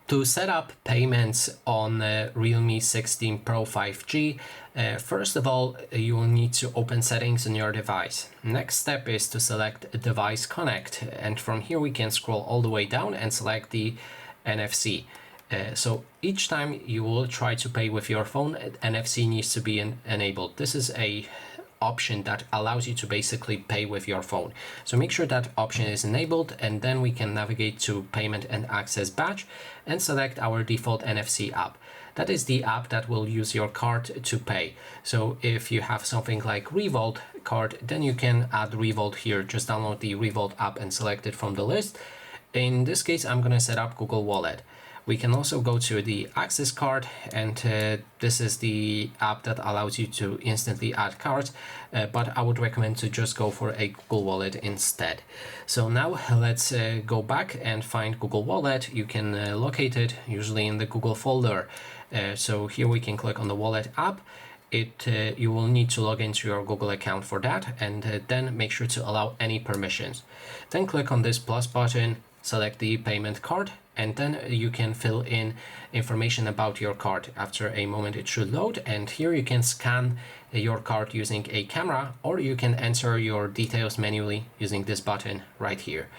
To set up payments on Realme 16 Pro 5G, first of all, you will need to open settings on your device. Next step is to select Device Connect, and from here we can scroll all the way down and select the NFC. So each time you will try to pay with your phone, NFC needs to be enabled. This is a option that allows you to basically pay with your phone. So make sure that option is enabled, and then we can navigate to Payment and Access badge and select our default NFC app. That is the app that will use your card to pay. So if you have something like Revolt card, then you can add Revolt here. Just download the Revolt app and select it from the list. In this case, I'm going to set up Google Wallet. We can also go to the Access card, and this is the app that allows you to instantly add cards, but I would recommend to just go for a Google Wallet instead. So now let's go back and find Google Wallet. You can locate it usually in the Google folder. So here we can click on the Wallet app. You will need to log into your Google account for that, and then make sure to allow any permissions. Then click on this plus button, select the payment card, and then you can fill in information about your card. After a moment it should load, and here you can scan your card using a camera, or you can enter your details manually using this button right here.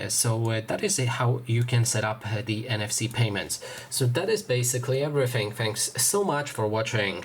So that is how you can set up the NFC payments. So that is basically everything. Thanks so much for watching.